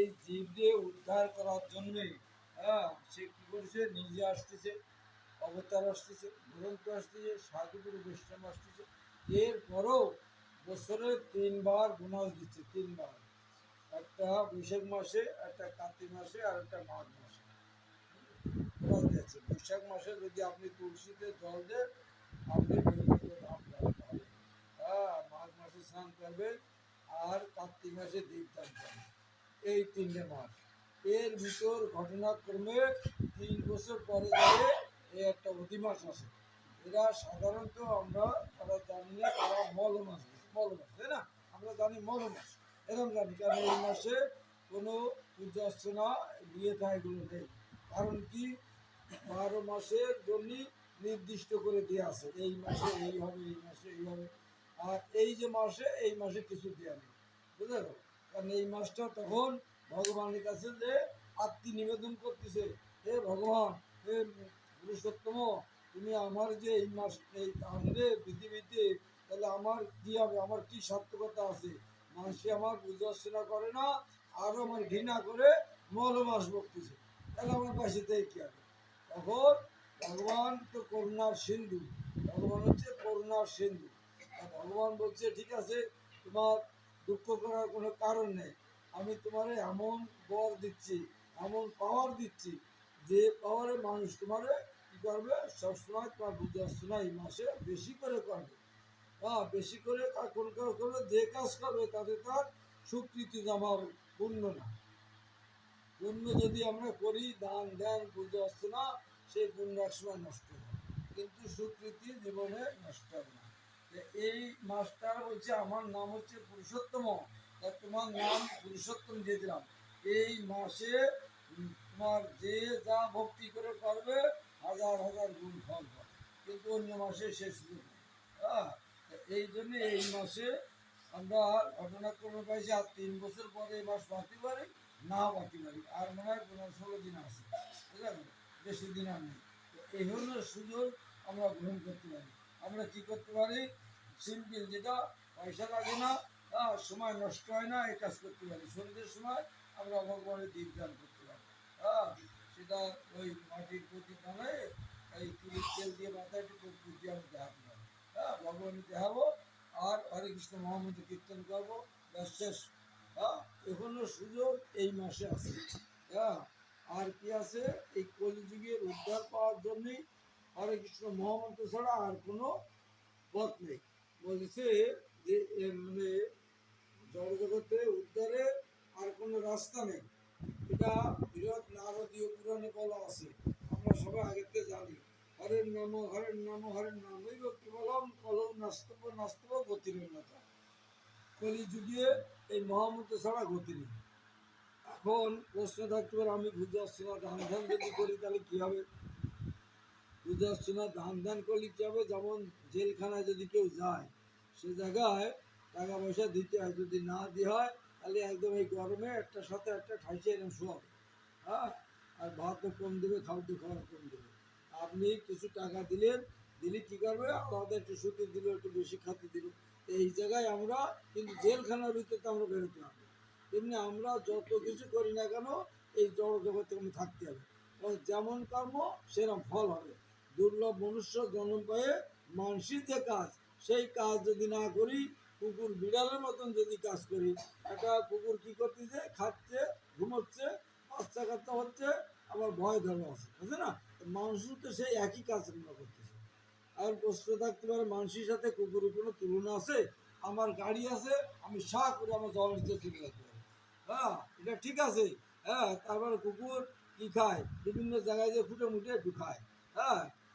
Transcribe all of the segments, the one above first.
এই জীবকে উদ্ধার করার জন্যে সে কী করেছে, নিজে আসতেছে, অবতার আসতেছে, গ্রন্থ আসতেছে, সাধুগুরু বৈষ্ণব আসতেছে। এরপরও বছরে 3বার বোনাস দিচ্ছে, 3বার। একটা বৈশাখ মাসে, একটা কার্তিক মাসে, আর একটা মাঘ মাসে বোনাস দিয়েছে। বৈশাখ মাসে যদি আপনি তুলসীতে জল দেন, আপনি ব্যক্তিগত ধাম প্রাপ্ত হবেন। মাঘ মাসে স্নান করবেন, আর কার্তিক মাসে দীপদান করবেন। এই 3টে মাস, এর ভিতর ঘটনাক্রমে 3 বছর পরে যাবে এই একটা অধিমাস আসে। এরা সাধারণত আমরা তারা জানি না, তারা মল মাস, তাই না? আমরা জানি মল মাস, এরকম জানি, কারণ এই মাসে কোনো পূজা অর্চনা, বিয়ে থা এগুলো নেই। কারণ কি, 12 মাসের জন্যই নির্দিষ্ট করে দিয়ে আছে, এই মাসে এই হবে, এই মাসে এই হবে। আর এই যে মাসে, এই মাসে কিছু দেওয়া নেই, বুঝতে পারো? কারণ এই মাসটা তখন ভগবানের কাছে যে আত্মি নিবেদন করতেছে, হে ভগবান, হে পুরুষোত্তম, তুমি আমার যে এই মাস এই আনলে পৃথিবীতে, তাহলে আমার কী হবে, আমার কী সার্থকতা আছে? মানুষে আমার পূজা অর্চনা করে না, আরও আমার ঘৃণা করে মল মাস বকতেছে, তাহলে আমার পাশে থেকে কী হবে? তখন ভগবান তো করুণার সিন্ধু, ভগবান হচ্ছে করুণার সিন্ধু। ভগবান বলছে, ঠিক আছে, তোমার দুঃখ করার কোনো কারণ নেই, আমি তোমারে এমন বর দিচ্ছি, এমন পাওয়ার দিচ্ছি, যে পাওয়ারে মানুষ তোমারে কী করবে, সবসময় তোমার বুঝে আসছে না, এই মাসে বেশি করে করবে। বেশি করে কোন করবে, যে কাজ করবে তাতে তার স্বীকৃতি জমা হবে, পুণ্য না। পুণ্য যদি আমরা করি, দান ধ্যান পুজো অর্চনা, সেই পুণ্য একসময় নষ্ট হয়, কিন্তু স্বীকৃতি জীবনে নষ্ট হবে না। এই মাসটা বলছে, আমার নাম হচ্ছে পুরুষোত্তম, তা তোমার নাম পুরুষোত্তম দিয়ে দিলাম। এই মাসে তোমার যে যা ভক্তি করে করবে, হাজার হাজার গুণ ফল পাবে, কিন্তু অন্য মাসে সে সুযোগ নেই। এই জন্যে এই মাসে আমরা ঘটনাক্রমে পাইছি, আর 3 বছর পরে এই মাস বাঁচতে পারি না, বাঁচতে পারি, আর মনে হয় 15-16 দিন আছে, বুঝলেন? বেশি দিন আর নেই। এই হল সুযোগ, আমরা গ্রহণ করতে পারি। আমরা কি করতে পারি, সিম্পল, যেটা পয়সা লাগে না, সময় নষ্ট হয় না, এই কাজ করতে পারি। সন্ধ্যের সময় আমরা ভগবানের দীপদান করতে পারি। সেটা ওই মাটির প্রদীপ বানায়, এই তিলের তেল দিয়ে মাথায় একটু কর্পূর দিয়ে আমি দেখাতে পারি। ভগবানকে দেখাবো, আর হরে কৃষ্ণ মহামন্ত্র কীর্তন করবো, শেষ। এখনো সুযোগ এই মাসে আছে। আর কি আছে, এই কলিযুগের উদ্ধার পাওয়ার জন্যই হরে কৃষ্ণ মহামন্ত্র ছাড়া আর কোনো পথ নেই। বলছে যে মানে জড়জগতে উদ্ধারের আর কোনো রাস্তা নেই। এটা বৃহৎ নারদীয় পুরাণে বলা আছে, আমরা সবাই আগের থেকে জানি। হরের নাম, হরের নাম, হরের নাম, ওই কেবলম কলম নাস্তব নাস্তব গতিরন্যতা। কলিযুগে এই মহামন্ত্র ছাড়া গতি নেই। এখন প্রশ্ন থাকতে পারে, আমি বুঝে আসছি না, ধান ধান যদি করি তাহলে কী হবে? বুঝে আসছি না, ধান ধান করলে কী হবে? যেমন জেলখানায় যদি কেউ যায়, সে জায়গায় টাকা পয়সা দিতে হয়, যদি না দেওয়া হয় তাহলে একদম এই গরমে একটার সাথে একটা ঠাইছে এরকম শোয়াবে। আর ভাতও কম দেবে, খাদ্য খাওয়া কম দেবে। আপনি কিছু টাকা দিলেন, দিলে কী করবে, আলাদা একটু শুতে দিল, একটু বেশি খাতে দিল। এই জায়গায় আমরা কিন্তু জেলখানার ভিতরে তো আমরা বেরোতে হবে। তেমনি আমরা যত কিছু করি না কেন, এই জড় জগতে আমি থাকতে হবে। যেমন কর্ম সেরকম ফল হবে। দুর্লভ মনুষ্য জন্ম পেয়ে মানসিক যে কাজ, সেই কাজ যদি না করি, কুকুর বিড়ালের মতন যদি কাজ করি, একটা কুকুর কী করতেছে, খাচ্ছে, ঘুমোচ্ছে, বাচ্চা কাচ্চা হচ্ছে, আবার ভয় ধরে আছে, বুঝছে না? মানুষও তো সেই একই কাজ আমরা করতেছে। আর প্রশ্ন থাকতে পারে, মানুষের সাথে কুকুরের কোনো তুলনা আছে? আমার গাড়ি আছে, আমি সাঁ করে আমার জলের নিচে চলে যেতে পারি। এটা ঠিক আছে। তারপরে কুকুর কী খায়, বিভিন্ন জায়গায় যে ফুটে মুটে একটু খায়।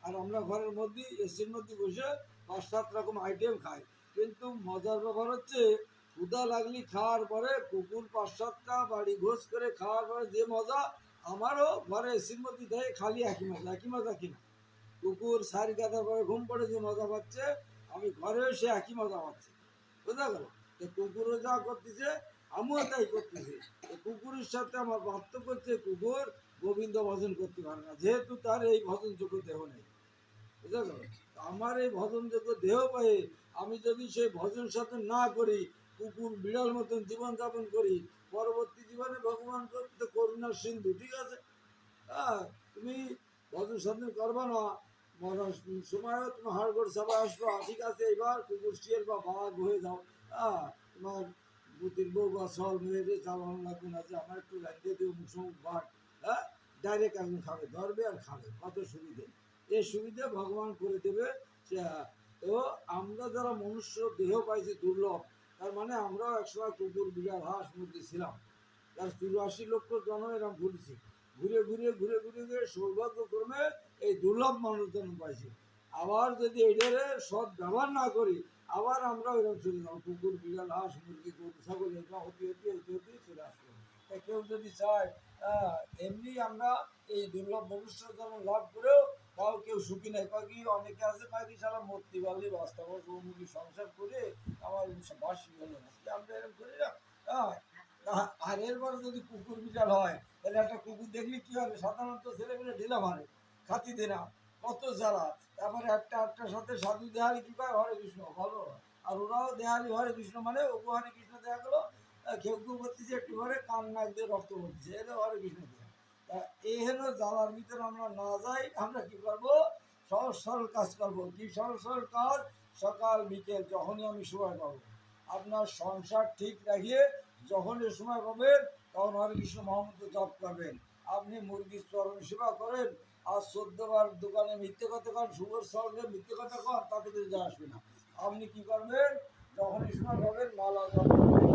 আর আমরা ঘরের মধ্যে এসির মধ্যে বসে 5-7 রকম আইটেম খাই। কিন্তু মজার ব্যাপার হচ্ছে, ক্ষুধা লাগলি খাওয়ার পরে কুকুর 5-7টা বাড়ি ঘোষ করে খাওয়ার পরে যে মজা, আমারও ঘরে এসির মধ্যে দেয় খালি একই মজা। একই মজা কিনা? কুকুর সারি কাটার পরে ঘুম পড়ে যে মজা পাচ্ছে, আমি ঘরেও সে একই মজা পাচ্ছি, বোঝা গেল? তো কুকুরও যা করতেছে, আমিও তাই করতেছি। কুকুরের সাথে আমার পার্থক্য হচ্ছে, কুকুর গোবিন্দ ভজন করতে পারে না, যেহেতু তার এই ভজনযোগ্য দেহ নেই, বুঝা গেল? আমার এই ভজনযোগ্য দেহ পেয়ে আমি যদি সেই ভজন সাধন না করি, কুকুর বিড়াল মতন জীবনযাপন করি, পরবর্তী জীবনে ভগবান যমুনার সিন্ধু, ঠিক আছে? হ্যাঁ, তুমি বছর স্বাধীন করবা না, মরার সময়ও তুমি হাড়গোড় সবাই আসবা, ঠিক আছে? এবার কুকুর শিয়াল বা বাঘ হয়ে যাও, হ্যাঁ, তোমার বুতির বউ বা সল মেয়েরে চালানো লাগবে না যে আমার একটু লাগিয়ে দেবো মুসুম বাঘ, হ্যাঁ, ডাইরেক্ট একদম খাবে, ধরবে আর খাবে, কত সুবিধে। এই সুবিধে ভগবান করে দেবে। তো আমরা যারা মনুষ্য দেহ পাইছি দুর্লভ, তার মানে আমরাও একসময় কুকুর বিড়াল হাঁস মুরগি ছিলাম। তার 84 লক্ষ জন্ম এরকম ঘুরেছি, ঘুরে ঘুরে ঘুরে ঘুরে ঘুরে সৌভাগ্যক্রমে এই দুর্লভ মানুষ জন্ম পাইছি। আবার যদি এটারে সৎ ব্যবহার না করি, আবার আমরা ওইরকম চলে যাবো, কুকুর বিড়াল হাঁস মুরগি গরু ছাগল এটা হতে হতে হতে হতে চলে আসবো। তাই কেউ যদি চায় এমনি আমরা এই দুর্লভ মনুষ্য জন্ম লাভ করেও তাও কেউ সুখী নেই, কয়েকই অনেকে আছে কয়েকই সারা মূর্তি বালি বাস্তব মুখী সংসার করে আমার বাসি হলো না, আমরা এরকম করি না। হ্যাঁ, আর এরপরে যদি কুকুর বিড়াল হয়, তাহলে একটা কুকুর দেখলে কি হবে, সাধারণত ছেলেমেয়ে ঢিলা মারে, খাতি দে না, কত জ্বালা। তারপরে একটার সাথে সাধু দেহারি কি কয় হরে কৃষ্ণ ভালো, আর ওরাও দেহারি হরে কৃষ্ণ মানে ওগো হরে কৃষ্ণ দেখা গেলো, কেউ কেউ করতেছে একটু করে কান নাক দিয়ে রক্ত পড়তেছে, এটা হরে কৃষ্ণ দেয়া। এই হলো জ্বালার ভিতরে আমরা না যাই, আমরা কি করবো, সহজ সরল কাজ করবো। কি সহজ সরল কাজ? সকাল বিকেল যখনই আমি সময় পাবো, আপনার সংসার ঠিক রাখিয়ে যখনই সময় পাবেন তখন হরে কৃষ্ণ মহামন্ত্র জপ করবেন। আপনি মুরগির চরণ সেবা করেন, আর 14 বার দোকানে মিথ্যে কথা কন, শুভর সঙ্গে মিথ্যে কথা কন, তাতে কিছু যা আসবে না। আপনি কি করবেন, যখনই সময় পাবেন মালা জপ করবেন।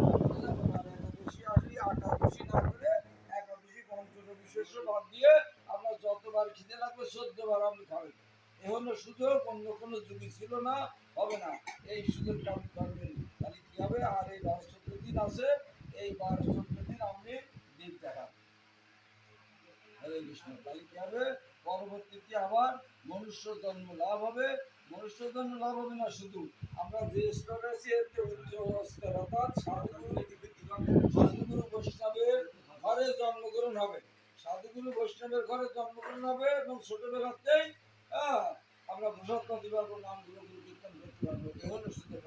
আর একাদশী আসলে একাদশী না করে একাদশী পঞ্চদশী বাদ দিয়ে আপনার যতবার খিদে লাগবে 14 বার আপনি খাবেন। এ হলো সুযোগ, অন্য কোনো যুগই ছিল না, হবে না। এই সুযোগটা আপনি করবেন, তাহলে কি হবে? আর এই 12-14 দিন আছে, এই 12-14 দিন আপনি দিন দেখান। হরে কৃষ্ণ। তাহলে কি হবে, পরবর্তীতে আবার মনুষ্য জন্ম লাভ হবে। মনুষ্য জন্ম লাভ হবে না শুধু, আমরা যে স্তরে আছি এতে উচ্চ স্তর, অর্থাৎ সাধুগুরু বৈষ্ণবের ঘরে জন্মগ্রহণ হবে। সাধুগুরু বৈষ্ণবের ঘরে জন্মগ্রহণ হবে এবং ছোটবেলাতেই আমরা প্রসাদ দিতে পারবো, নামগুলো কীর্তন করতে পারবো। এ হলো সুযোগ।